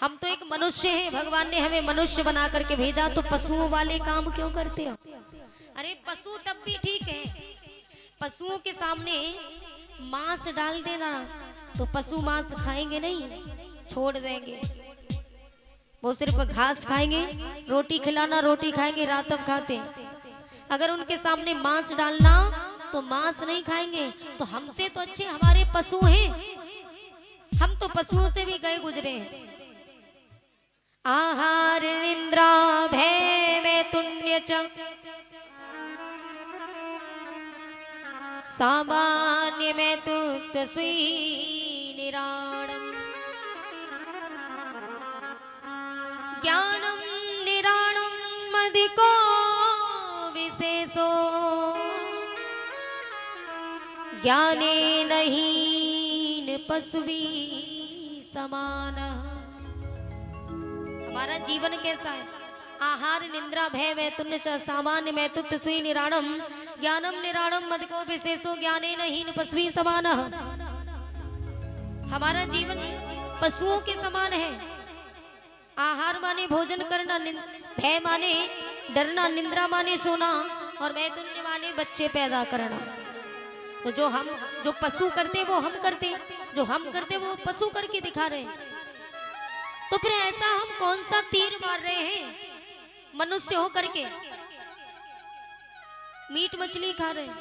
हम तो एक मनुष्य हैं, भगवान ने हमें मनुष्य बना करके भेजा, तो पशुओं वाले काम क्यों करते हो? अरे पशु तब भी ठीक है, पशुओं के सामने मांस डाल देना तो पशु मांस खाएंगे नहीं, छोड़ देंगे। वो सिर्फ घास खाएंगे, रोटी खिलाना रोटी खाएंगे, रात तब खाते। अगर उनके सामने मांस डालना तो मांस नहीं खाएंगे। तो हमसे तो अच्छे हमारे पशु हैं, हम तो पशुओं से भी गए गुजरे हैं। आहार निद्रा भय में तुण्य च सामान्य में तुक्त स्वी निराणम ज्ञानम निराणम मदिको विशेषो ज्ञाने नहीं पशुवी समान। हमारा जीवन कैसा है? आहार निद्रा भय वैतुण्य च सामान्य मैतुत्व स्वी निराणम ज्ञानम निराणम मदिको विशेषो ज्ञाने नहीं पशुवी समान। हमारा जीवन पशुओं के समान है। आहार माने भोजन करना, भय माने डरना, निंद्रा माने सोना, और मैथुन्य माने बच्चे पैदा करना। तो जो पशु करते वो हम करते, जो हम करते वो पशु करके दिखा रहे हैं। तो फिर ऐसा हम कौन सा तीर मार रहे हैं? मनुष्य हो करके मीट मछली खा रहे हैं,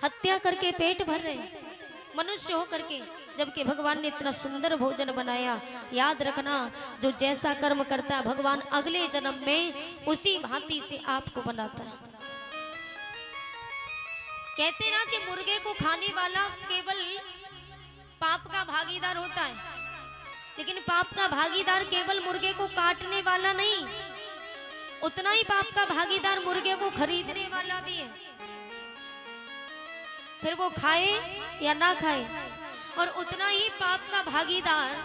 हत्या करके पेट भर रहे हैं मनुष्य हो करके, जबकि भगवान ने इतना सुंदर भोजन बनाया। याद रखना, जो जैसा कर्म करता है भगवान अगले जन्म में उसी भांति से आपको बनाता है। कहते ना कि मुर्गे को खाने वाला केवल पाप का भागीदार होता है, लेकिन पाप का भागीदार केवल मुर्गे को काटने वाला नहीं, उतना ही पाप का भागीदार मुर्गे को खरीदने वाला भी है। फिर वो खाए या ना खाए, और उतना ही पाप का भागीदार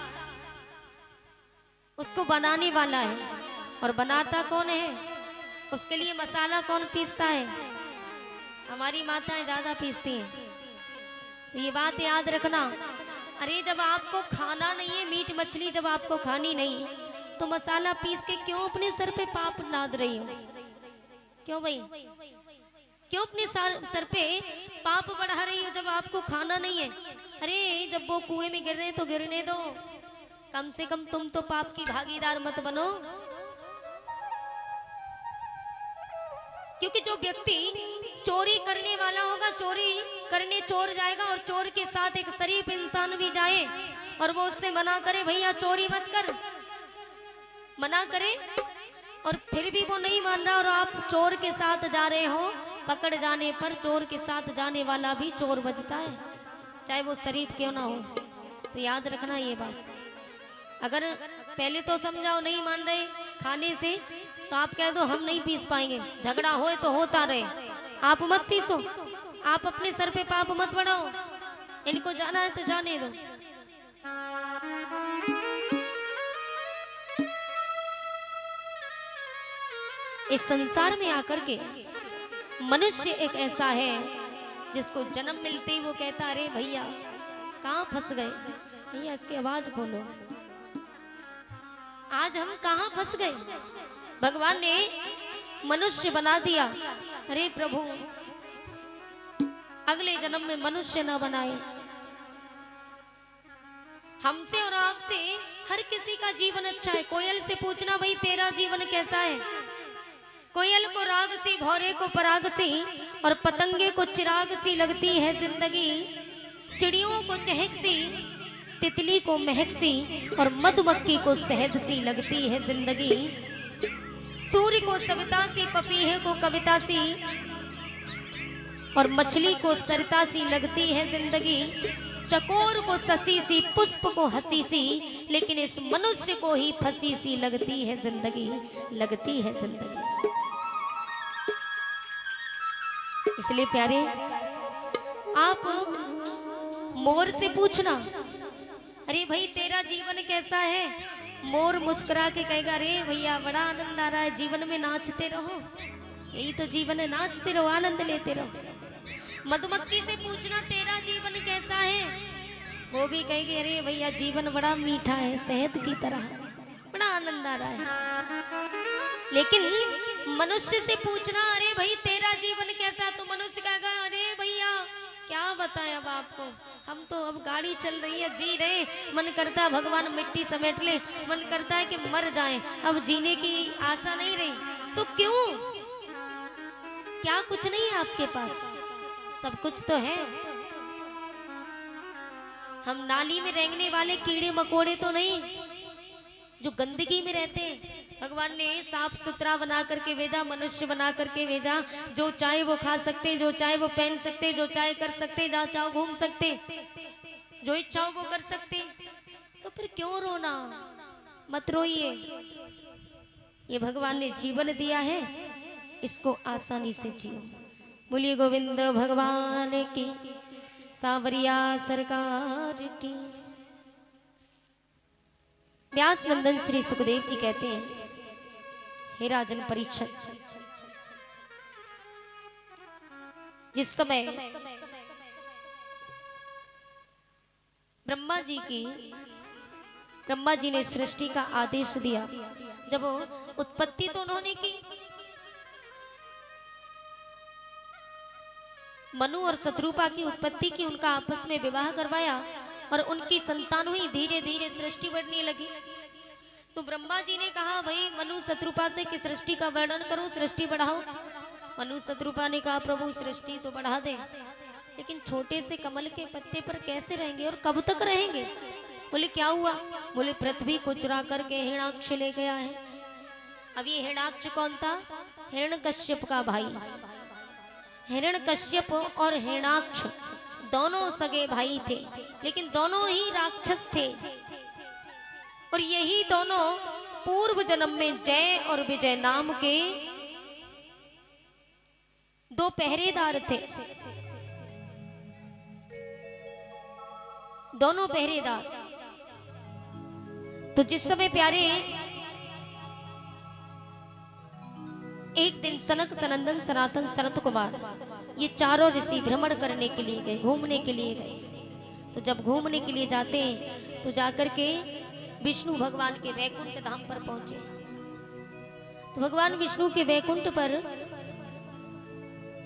उसको बनाने वाला है। और बनाता कौन है? उसके लिए मसाला कौन पीसता है? हमारी माताएं ज्यादा पीसती हैं। ये बात याद रखना। अरे जब आपको खाना नहीं है मीट मछली, जब आपको खानी नहीं, तो मसाला पीस के क्यों अपने सर पे पाप लाद रही हो? क्यों भाई, क्यों अपने सर पे पाप बढ़ा रही हो जब आपको खाना नहीं है? अरे जब वो कुएं में गिर रहे हैं तो गिरने दो, कम से कम तुम तो पाप की भागीदार मत बनो। क्योंकि जो व्यक्ति चोरी करने वाला होगा, चोरी करने चोर जाएगा, और चोर के साथ एक शरीफ इंसान भी जाए और वो उससे मना करे, भैया चोरी मत कर, मना करे, और फिर भी वो नहीं मान रहा, और आप चोर के साथ जा रहे हो, पकड़ जाने पर चोर के साथ जाने वाला भी चोर बचता है, चाहे वो शरीफ क्यों ना हो। तो याद रखना ये बात। अगर पहले तो समझाओ नहीं मान रहे खाने से, तो आप कह दो हम नहीं पीस पाएंगे, झगड़ा होए तो होता रहे, आप मत पीसो, आप अपने सर पे पाप मत बढ़ाओ, इनको जाना है तो जाने दो। इस संसार में आकर के मनुष्य एक ऐसा है जिसको जन्म मिलते ही वो कहता, अरे भैया कहाँ फंस गए, भैया इसकी आवाज खोलो, आज हम कहाँ फंस गए। भगवान ने मनुष्य बना दिया, अरे प्रभु अगले जन्म में मनुष्य न बनाए। हमसे और आपसे हर किसी का जीवन अच्छा है। कोयल से पूछना, भाई तेरा जीवन कैसा है? कोयल को राग सी, भौरे को पराग सी, और पतंगे को चिराग सी लगती है जिंदगी। चिड़ियों को चहक सी, तितली को महक सी, और मधुमक्खी को शहद सी लगती है जिंदगी। सूर्य को सविता सी, पपीहे को कविता सी, और मछली को सरिता सी लगती है जिंदगी। चकोर को ससी सी, पुष्प को हंसी सी, लेकिन इस मनुष्य को ही फंसी सी लगती है जिंदगी, लगती है जिंदगी। इसलिए प्यारे, आप मोर से पूछना, अरे भाई तेरा जीवन कैसा है? मोर मुस्कुरा के कहेगा, अरे भैया बड़ा आनंद आ रहा है, जीवन में नाचते रहो, यही तो जीवन है, नाचते रहो, आनंद लेते रहो। मधुमक्खी से पूछना, तेरा जीवन कैसा है? वो भी कहेगी अरे भैया जीवन बड़ा मीठा है, शहद की तरह, बड़ा आनंद आ रहा है। लेकिन मनुष्य से पूछना अरे भाई तेरा जीवन कैसा, तो मनुष्य कहेगा अरे भैया क्या बताएं अब आपको, हम तो अब गाड़ी चल रही है, जी रहे, मन करता है भगवान मिट्टी समेट ले, मन करता है कि मर जाएं, अब जीने की आशा नहीं रही। तो क्यों, क्या कुछ नहीं है आपके पास, सब कुछ तो है। हम नाली में रेंगने वाले कीड़े मकोड़े तो नहीं, जो गंदगी में रहते हैं। भगवान ने साफ सुथरा बना करके भेजा, मनुष्य बना करके भेजा, जो चाहे वो खा सकते, जो चाहे वो पहन सकते, जो चाहे कर सकते, जहाँ चाहो घूम सकते, जो इच्छा हो वो कर सकते। तो फिर क्यों रोना, मत रोइए। ये भगवान ने जीवन दिया है, इसको आसानी से जियो। बोलिए गोविंद भगवान की, सावरिया सरकार की। व्यास नंदन श्री सुखदेव जी कहते हैं, हे राजन परीक्षित, जिस समय ब्रह्मा जी ने सृष्टि का आदेश दिया, जब उत्पत्ति तो उन्होंने की, मनु और शत्रुपा की उत्पत्ति की, उनका आपस में विवाह करवाया और उनकी संतान हुई, धीरे धीरे सृष्टि बढ़ने लगी। तो ब्रह्मा जी ने कहा भाई मनु शत्रुपा से कि सृष्टि का वर्णन करो, सृष्टि बढ़ाओ। मनु शत्रुपा ने कहा प्रभु सृष्टि तो बढ़ा दे, लेकिन छोटे से कमल के पत्ते पर कैसे रहेंगे और कब तक रहेंगे। बोले क्या हुआ, बोले पृथ्वी को चुरा करके हिरण्याक्ष ले गया है। अब ये हिरण्याक्ष कौन था, हिरण्यकश्यप का भाई। हिरण्यकश्यप और हिरण्याक्ष दोनों सगे भाई थे, लेकिन दोनों ही राक्षस थे। और यही दोनों पूर्व जन्म में जय और विजय नाम के दो पहरेदार थे, दोनों पहरेदार। तो जिस समय प्यारे एक दिन सनक सनंदन सनातन सनत कुमार ये चारों ऋषि भ्रमण करने के लिए गए, घूमने के लिए गए। तो जब घूमने के लिए जाते हैं तो जाकर के विष्णु भगवान के वैकुंठ धाम पर पहुंचे। तो भगवान विष्णु के वैकुंठ पर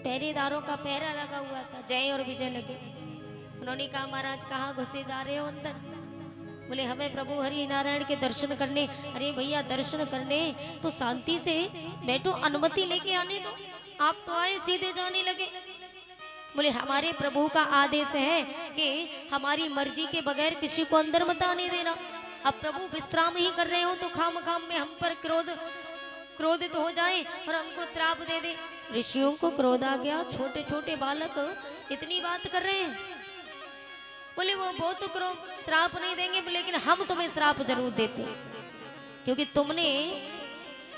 पहरेदारों का पहरा लगा हुआ था, जय और विजय लगे। उन्होंने कहा महाराज कहाँ घुसे जा रहे हो अंदर। बोले हमें प्रभु हरि नारायण के दर्शन करने। अरे भैया दर्शन करने तो शांति से बैठो, अनुमति लेके आने दो, आप तो आए सीधे जाने लगे। बोले हमारे प्रभु का आदेश है कि हमारी मर्जी के बगैर किसी को अंदर मत आने देना। अब प्रभु विश्राम ही कर रहे हो तो खाम खाम में हम पर क्रोधित हो जाए और हमको श्राप दे दे। ऋषियों को क्रोध आ गया, छोटे छोटे बालक इतनी बात कर रहे हैं। बोले वो तो श्राप नहीं देंगे, लेकिन हम तुम्हें श्राप जरूर देते हैं, क्योंकि तुमने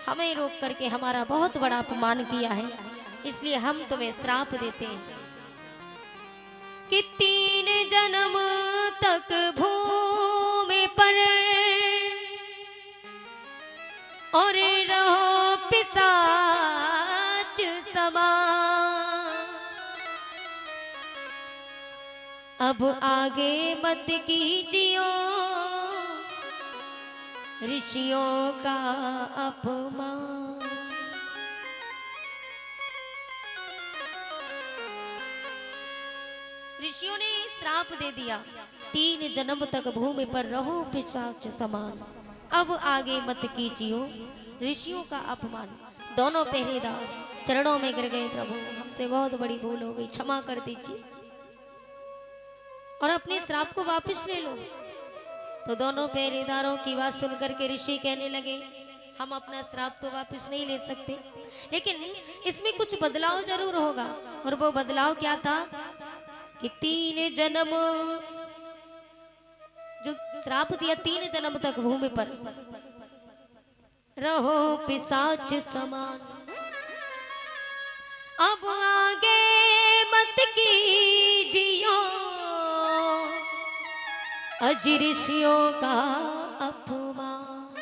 हमें रोक करके हमारा बहुत बड़ा अपमान किया है, इसलिए हम तुम्हें श्राप देते हैं कि 3 जन्म तक भूमि पर और रहो पिशाच समान। अब आगे मत कीजियो ऋषियों का अपमान। ऋषियों ने श्राप दे दिया, 3 जन्म तक भूमि पर रहो पिशाच समान। अब आगे मत कीजियो ऋषियों का अपमान। दोनों पहरेदार चरणों में गिर गए, प्रभु हमसे बहुत बड़ी भूल हो गई, क्षमा कर दीजिए और अपने श्राप को वापस ले लो। तो दोनों पहरेदारों की बात सुनकर के ऋषि कहने लगे हम अपना श्राप तो वापस नहीं ले सकते, लेकिन इसमें कुछ बदलाव जरूर होगा। और वो बदलाव क्या था कि 3 जन्म जो श्राप दिया, 3 जन्म तक भूमि पर रहो पिशाच समान। अब आगे मत कीजियो अज ऋषियों का अपमान।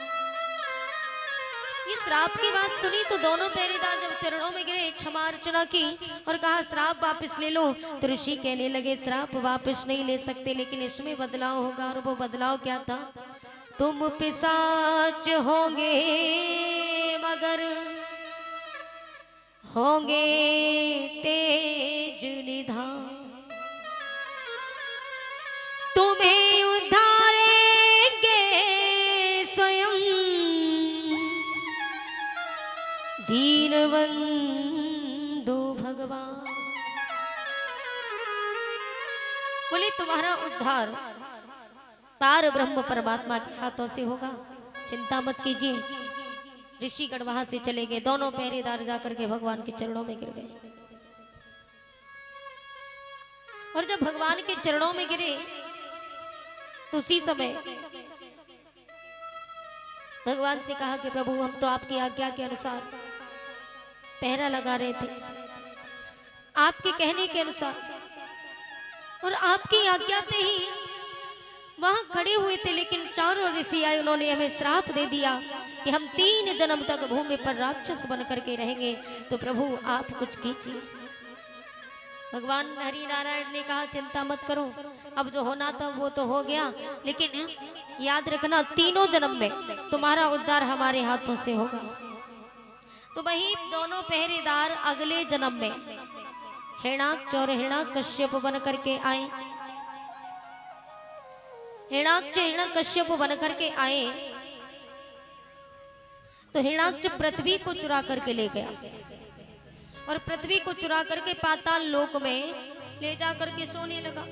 ये श्राप की बात सुनी तो दोनों पहरेदार जब चरणों में गिरे, क्षमा अर्चना की और कहा श्राप वापस ले लो। तो ऋषि कहने लगे श्राप वापस नहीं ले सकते, लेकिन इसमें बदलाव होगा। और वो बदलाव क्या था? तुम पिशाच होंगे मगर होंगे तेज निधान, तुम्हें उद्धारेंगे स्वयं दीनबंधु भगवान। बोले तुम्हारा उद्धार पार ब्रह्म परमात्मा के हाथों से होगा, चिंता मत कीजिए। ऋषिगण वहां से चले गए, दोनों पहरेदार जाकर के भगवान के चरणों में गिर गए। और जब भगवान के चरणों में गिरे तो उसी समय भगवान से कहा कि प्रभु हम तो आपकी आज्ञा के अनुसार पहरा लगा रहे थे, आपके कहने के अनुसार, और आपकी आज्ञा से ही वहां खड़े हुए थे। लेकिन चारों ऋषि आए, उन्होंने हमें श्राप दे दिया कि हम 3 जन्म तक भूमि पर राक्षस बन करके रहेंगे। तो प्रभु आप कुछ कीजिए। भगवान हरि नारायण ने कहा चिंता मत करो, अब जो होना था वो तो हो गया, लेकिन याद रखना 3 जन्म में तुम्हारा उद्धार हमारे हाथों से होगा। तो वही दोनों पहरेदार अगले जन्म में हिरणाक्ष और हिरण्यकश्यप बन करके आए। हिरणाक्ष हिरण्यकश्यप बन करके आए तो हिरणाक्ष पृथ्वी को चुरा करके ले गया और पृथ्वी को चुरा करके पाताल लोक में ले जा करके सोने लगा।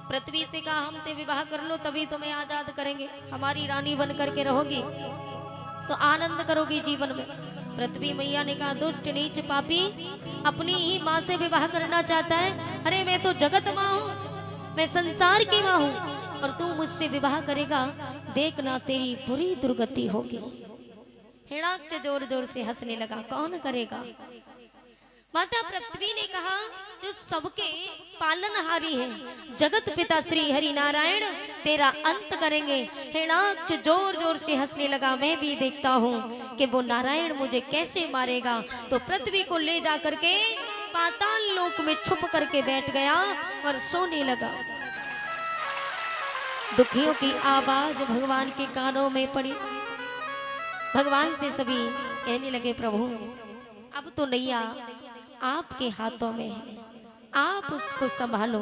पृथ्वी से कहा हमसे विवाह कर लो तभी तुम्हें आजाद करेंगे, हमारी रानी बन करके रहोगी तो आनंद करोगी जीवन में। पृथ्वी मैया ने कहा दुष्ट नीच पापी अपनी ही माँ से विवाह करना चाहता है। अरे मैं तो जगत माँ हूँ, मैं संसार की माँ हूँ, और तू मुझसे विवाह करेगा, देखना तेरी बुरी दुर्गति होगी। हिरणाक्ष जोर जोर से हंसने लगा, कौन करेगा? माता पृथ्वी ने कहा जो सबके पालनहारी है, जगत पिता श्री हरि नारायण तेरा अंत करेंगे। हिरणाक्ष जोर जोर से हंसने लगा, मैं भी देखता हूँ कि वो नारायण मुझे कैसे मारेगा। तो पृथ्वी को ले जा करके पाताल लोक में छुप करके बैठ गया और सोने लगा। दुखियों की आवाज भगवान के कानों में पड़ी। भगवान से सभी कहने लगे प्रभु अब तो नैया आपके हाथों में है, आप उसको संभालो।